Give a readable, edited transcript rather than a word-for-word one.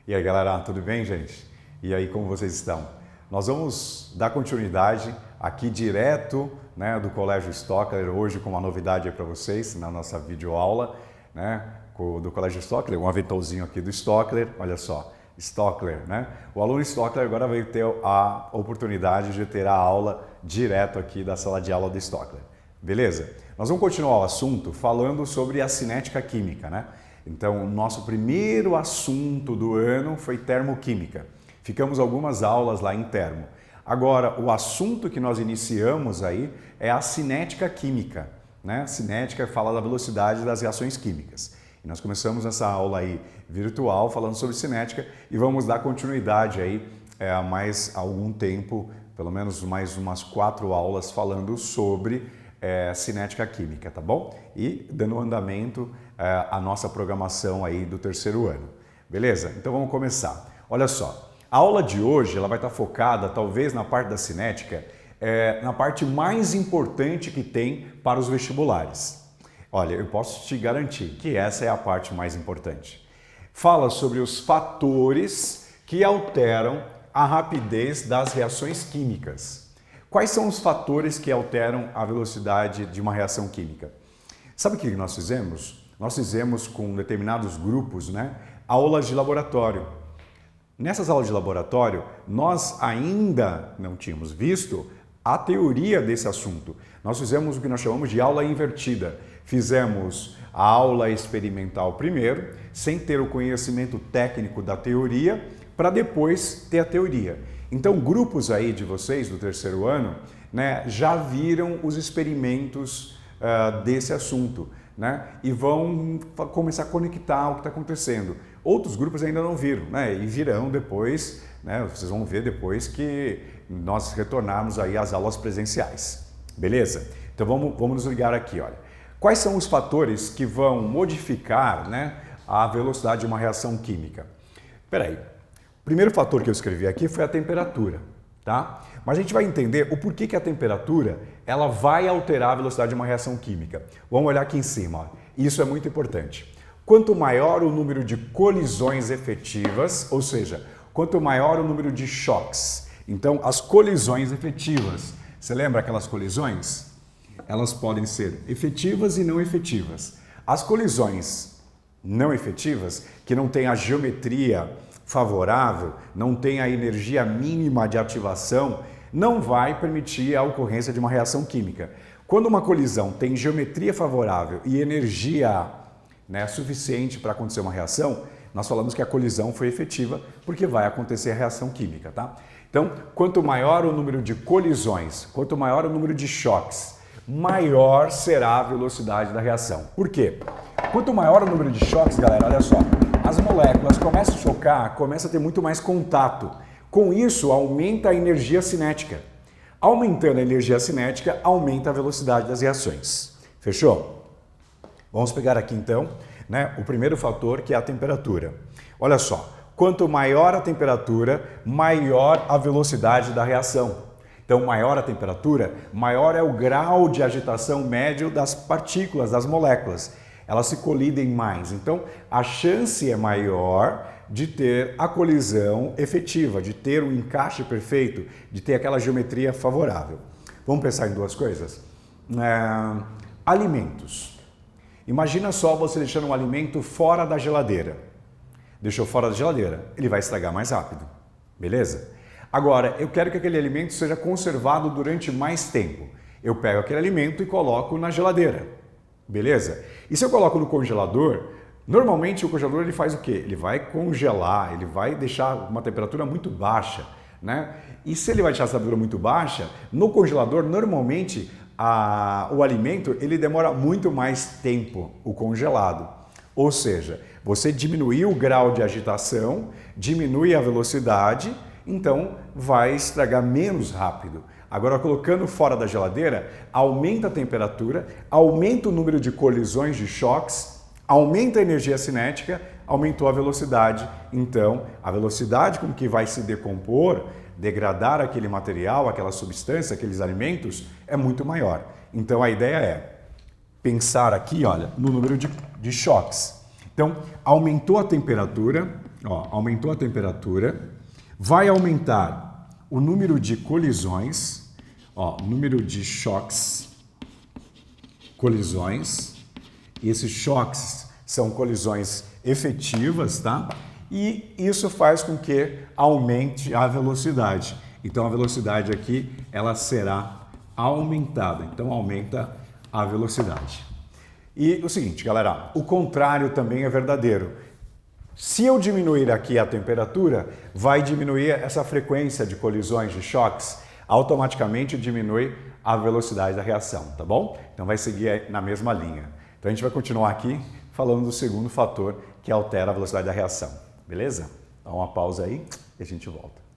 E aí galera, tudo bem, gente? E aí, como vocês estão? Nós vamos dar continuidade aqui direto, né, do Colégio Stockler, hoje com uma novidade aí para vocês na nossa videoaula, né, do Colégio Stockler, um aventalzinho aqui do Stockler, olha só, Stockler, né? O aluno Stockler agora vai ter a oportunidade de ter a aula direto aqui da sala de aula do Stockler, beleza? Nós vamos continuar o assunto falando sobre a cinética química, né? Então, o nosso primeiro assunto do ano foi termoquímica. Ficamos algumas aulas lá em termo. Agora, o assunto que nós iniciamos aí é a cinética química, né? Cinética fala da velocidade das reações químicas. E nós começamos essa aula aí virtual falando sobre cinética e vamos dar continuidade aí a mais algum tempo, pelo menos mais umas 4 aulas falando sobre cinética química, tá bom? E dando andamento à nossa programação aí do terceiro ano, beleza? Então vamos começar. Olha só, a aula de hoje ela vai estar focada talvez na parte da cinética, na parte mais importante que tem para os vestibulares. Olha, eu posso te garantir que essa é a parte mais importante. Fala sobre os fatores que alteram a rapidez das reações químicas. Quais são os fatores que alteram a velocidade de uma reação química? Sabe o que nós fizemos? Nós fizemos com determinados grupos, né, aulas de laboratório. Nessas aulas de laboratório, nós ainda não tínhamos visto a teoria desse assunto. Nós fizemos o que nós chamamos de aula invertida. Fizemos a aula experimental primeiro, sem ter o conhecimento técnico da teoria, para depois ter a teoria. Então, grupos aí de vocês do terceiro ano, né, já viram os experimentos desse assunto, né, e vão começar a conectar o que está acontecendo. Outros grupos ainda não viram, né, e virão depois, né, vocês vão ver depois que nós retornarmos aí às aulas presenciais, beleza? Então vamos nos ligar aqui, olha. Quais são os fatores que vão modificar, né, a velocidade de uma reação química? Espera aí. O primeiro fator que eu escrevi aqui foi a temperatura, tá? Mas a gente vai entender o porquê que a temperatura ela vai alterar a velocidade de uma reação química. Vamos olhar aqui em cima, ó. Isso é muito importante. Quanto maior o número de colisões efetivas, ou seja, quanto maior o número de choques. Então, as colisões efetivas, você lembra aquelas colisões? Elas podem ser efetivas e não efetivas. As colisões não efetivas, que não têm a geometria favorável, não tem a energia mínima de ativação, não vai permitir a ocorrência de uma reação química. Quando uma colisão tem geometria favorável e energia, né, suficiente para acontecer uma reação, nós falamos que a colisão foi efetiva porque vai acontecer a reação química, tá? Então, quanto maior o número de colisões, quanto maior o número de choques, maior será a velocidade da reação. Por quê? Quanto maior o número de choques, galera, olha só, as moléculas começam a chocar, começam a ter muito mais contato. Com isso, aumenta a energia cinética. Aumentando a energia cinética, aumenta a velocidade das reações. Fechou? Vamos pegar aqui então, né, o primeiro fator, que é a temperatura. Olha só, quanto maior a temperatura, maior a velocidade da reação. Então, maior a temperatura, maior é o grau de agitação médio das partículas, das moléculas. Elas se colidem mais. Então, a chance é maior de ter a colisão efetiva, de ter um encaixe perfeito, de ter aquela geometria favorável. Vamos pensar em duas coisas? Alimentos. Imagina só você deixando um alimento fora da geladeira. Deixou fora da geladeira, ele vai estragar mais rápido, beleza? Agora, eu quero que aquele alimento seja conservado durante mais tempo. Eu pego aquele alimento e coloco na geladeira, beleza? E se eu coloco no congelador, normalmente o congelador ele faz o quê? Ele vai congelar, ele vai deixar uma temperatura muito baixa, né? E se ele vai deixar essa temperatura muito baixa, no congelador, normalmente, o alimento ele demora muito mais tempo, o congelado. Ou seja, você diminui o grau de agitação, diminui a velocidade, então vai estragar menos rápido. Agora, colocando fora da geladeira, aumenta a temperatura, aumenta o número de colisões de choques, aumenta a energia cinética, aumentou a velocidade. Então, a velocidade com que vai se decompor, degradar aquele material, aquela substância, aqueles alimentos, é muito maior. Então a ideia é pensar aqui, olha, no número de choques. Então, aumentou a temperatura, vai aumentar o número de colisões, número de choques, colisões. E esses choques são colisões efetivas, tá? E isso faz com que aumente a velocidade. Então, a velocidade aqui, ela será aumentada. Então, aumenta a velocidade. E o seguinte, galera, o contrário também é verdadeiro. Se eu diminuir aqui a temperatura, vai diminuir essa frequência de colisões, de choques, automaticamente diminui a velocidade da reação, tá bom? Então vai seguir na mesma linha. Então a gente vai continuar aqui falando do segundo fator que altera a velocidade da reação, beleza? Dá uma pausa aí e a gente volta.